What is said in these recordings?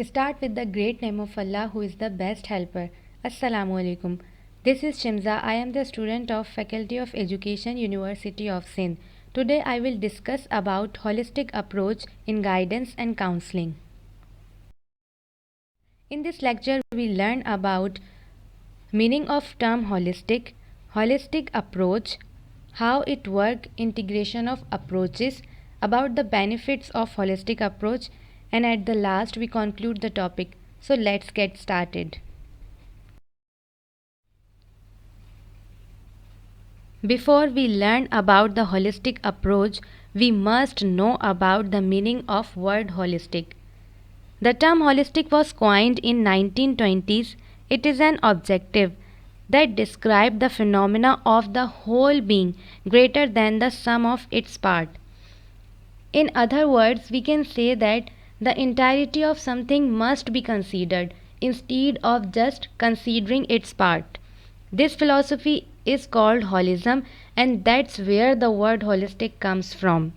Start with the great name of Allah who is the best helper. Assalamu alaikum. This is Shimza. I am the student of Faculty of Education, University of Sindh. Today I will discuss about holistic approach in guidance and counseling. In this lecture we learn about meaning of term holistic approach, how it work, integration of approaches, about the benefits of holistic approach, and at the last we conclude the topic. So let's get started. Before we learn about the holistic approach, we must know about the meaning of word holistic. The term holistic was coined in 1920s. It is an adjective that describes the phenomena of the whole being greater than the sum of its part. In other words, we can say that the entirety of something must be considered instead of just considering its part. This philosophy is called holism, and that's where the word holistic comes from.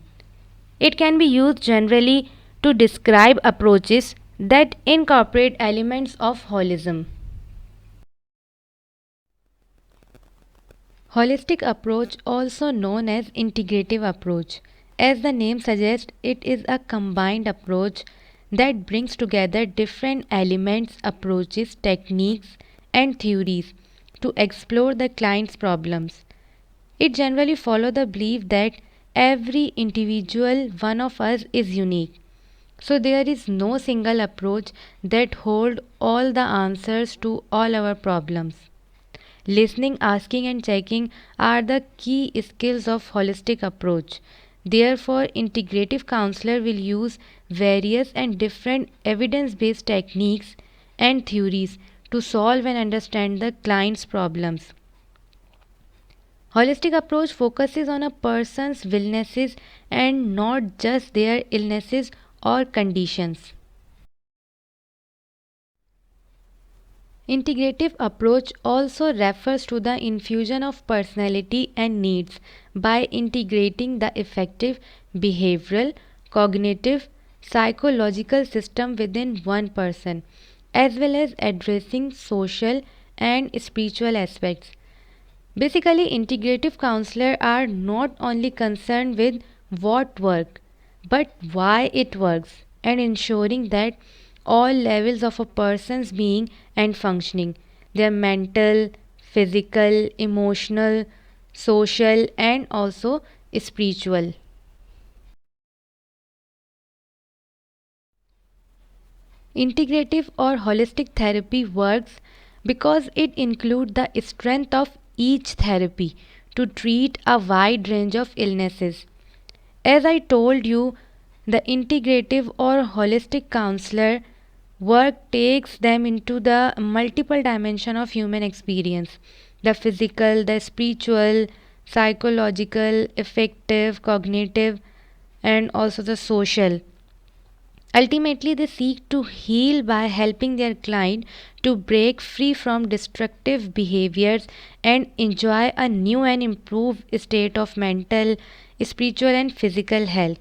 It can be used generally to describe approaches that incorporate elements of holism. Holistic approach, also known as integrative approach. As the name suggests, it is a combined approach that brings together different elements, approaches, techniques, and theories to explore the client's problems. It generally follows the belief that every individual one of us is unique. So there is no single approach that hold all the answers to all our problems. Listening, asking and checking are the key skills of holistic approach. Therefore, integrative counselor will use various and different evidence-based techniques and theories to solve and understand the client's problems. Holistic approach focuses on a person's illnesses and not just their illnesses or conditions. Integrative approach also refers to the infusion of personality and needs by integrating the effective behavioral, cognitive, psychological system within one person, as well as addressing social and spiritual aspects. Basically, integrative counselors are not only concerned with what works, but why it works, and ensuring that all levels of a person's being and functioning, their mental, physical, emotional, social, and also spiritual. Integrative or holistic therapy works because it includes the strength of each therapy to treat a wide range of illnesses. As I told you, the integrative or holistic counselor work takes them into the multiple dimension of human experience, the physical, the spiritual, psychological, affective, cognitive, and also the social. Ultimately, they seek to heal by helping their client to break free from destructive behaviors and enjoy a new and improved state of mental, spiritual, and physical health.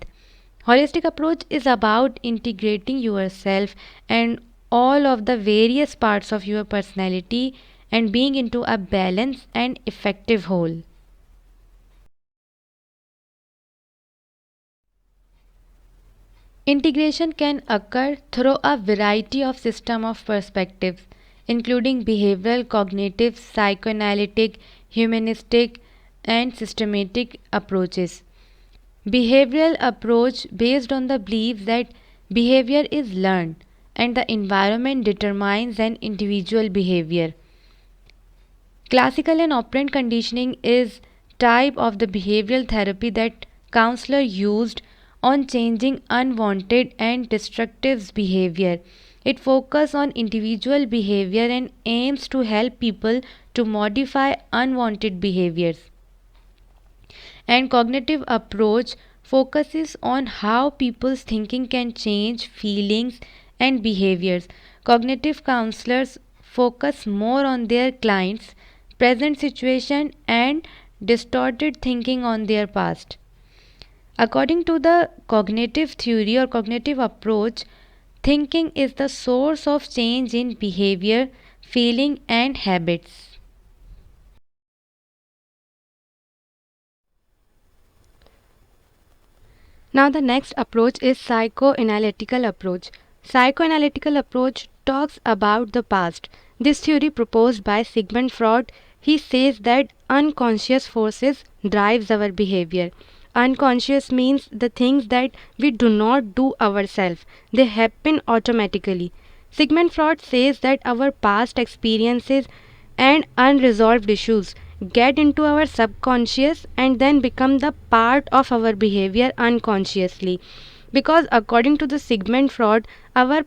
Holistic approach is about integrating yourself and all of the various parts of your personality and being into a balanced and effective whole. Integration can occur through a variety of system of perspectives, including behavioral, cognitive, psychoanalytic, humanistic, and systematic approaches. Behavioral approach based on the belief that behavior is learned and the environment determines an individual behavior. Classical and operant conditioning is type of the behavioral therapy that counselor used on changing unwanted and destructive behavior. It focuses on individual behavior and aims to help people to modify unwanted behaviors. And cognitive approach focuses on how people's thinking can change feelings and behaviors. Cognitive counselors focus more on their clients' present situation and distorted thinking on their past. According to the cognitive theory or cognitive approach, Thinking is the source of change in behavior, feeling, and habits. Now the next approach is psychoanalytical approach. Psychoanalytical approach talks about the past. This theory proposed by Sigmund Freud, he says that unconscious forces drives our behavior. Unconscious means the things that we do not do ourselves. They happen automatically. Sigmund Freud says that our past experiences and unresolved issues get into our subconscious and then become the part of our behavior unconsciously. Because according to the Sigmund Freud, our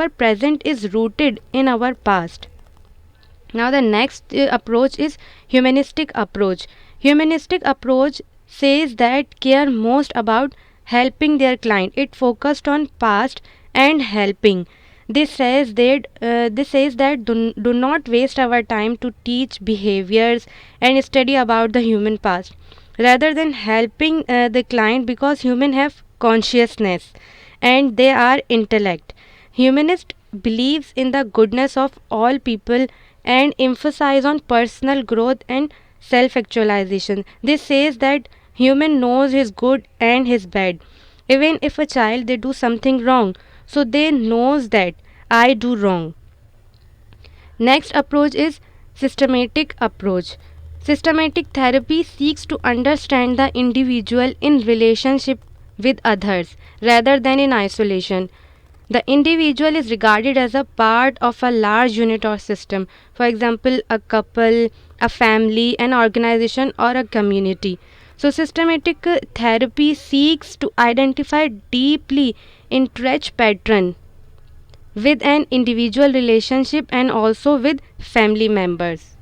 present is rooted in our past. Now the next approach is humanistic approach. Humanistic approach says that care most about helping their client. It focused on past and helping. This says that do not waste our time to teach behaviors and study about the human past rather than helping the client, because human have consciousness and they are intellect. Humanist believes in the goodness of all people and emphasize on personal growth and self actualization. This says that human knows his good and his bad. Even if a child they do something wrong, so they knows that I do wrong. Next approach is systematic approach. Systematic therapy seeks to understand the individual in relationship with others rather than in isolation. The individual is regarded as a part of a large unit or system, for example, a couple, a family, an organization, or a community. So, systematic therapy seeks to identify deeply entrenched pattern with an individual relationship and also with family members.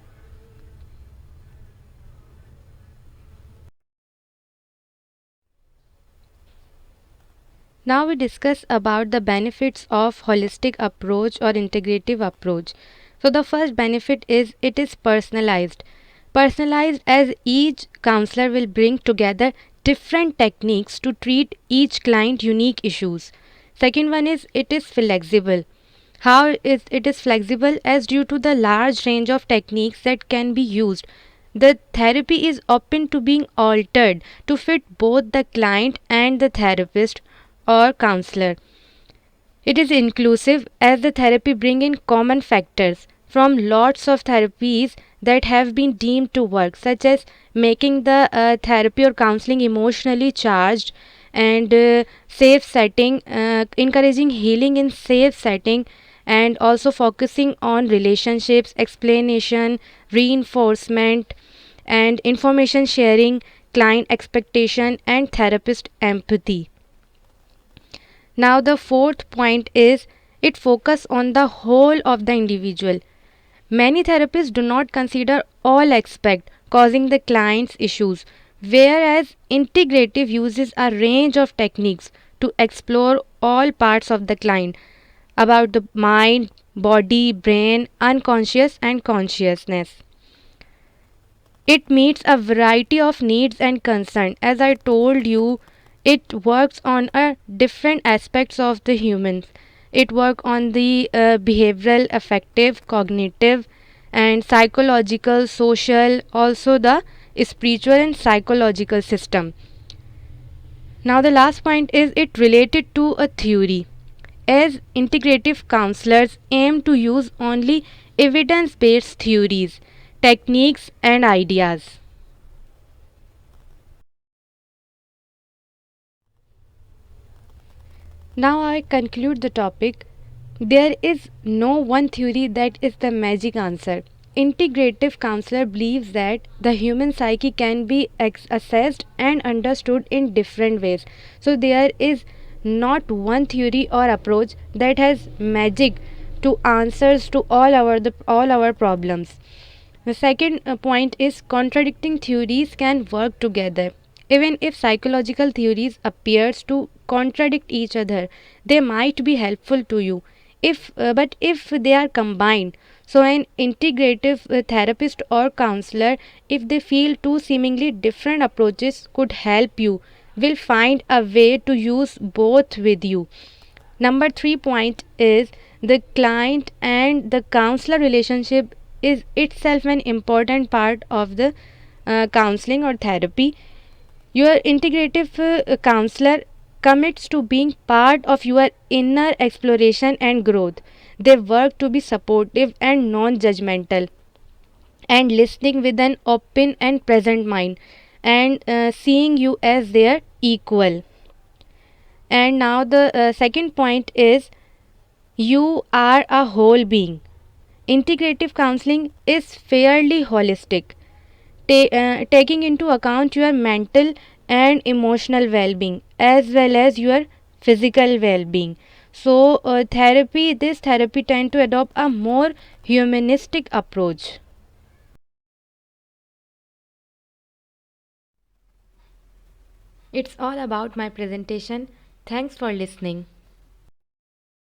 Now we discuss about the benefits of holistic approach or integrative approach. So the first benefit is it is personalized. Personalized as each counselor will bring together different techniques to treat each client unique issues. Second one is it is flexible. How is it is flexible as due to the large range of techniques that can be used. The therapy is open to being altered to fit both the client and the therapist or counselor. It is inclusive as the therapy bring in common factors from lots of therapies that have been deemed to work, such as making the therapy or counseling emotionally charged and safe setting, encouraging healing in safe setting, and also focusing on relationships, explanation, reinforcement, and information sharing, client expectation, and therapist empathy. Now the fourth point is it focus on the whole of the individual. Many therapists do not consider all aspects causing the client's issues, whereas integrative uses a range of techniques to explore all parts of the client about the mind, body, brain, unconscious and consciousness. It meets a variety of needs and concern. As I told you, it works on a different aspects of the humans. It work on the behavioral, affective, cognitive, and psychological, social, also the spiritual and psychological system. Now the last point is it related to a theory. As integrative counselors aim to use only evidence based theories, techniques, and ideas. Now I conclude the topic. There is no one theory that is the magic answer. Integrative counselor believes that the human psyche can be assessed and understood in different ways. So there is not one theory or approach that has magic to answers to all our problems. The second point is contradicting theories can work together. Even if psychological theories appears to contradict each other, they might be helpful to you. If they are combined, so an integrative therapist or counselor, if they feel two seemingly different approaches could help you, will find a way to use both with you. Number 3 point is the client and the counselor relationship is itself an important part of the counseling or therapy. Your integrative counselor commits to being part of your inner exploration and growth. They work to be supportive and non judgmental and listening with an open and present mind and seeing you as their equal. And now, the second point is you are a whole being. Integrative counseling is fairly holistic, taking into account your mental and emotional well being as well as your physical well being. So, this therapy tend to adopt a more humanistic approach. It's all about my presentation. Thanks for listening.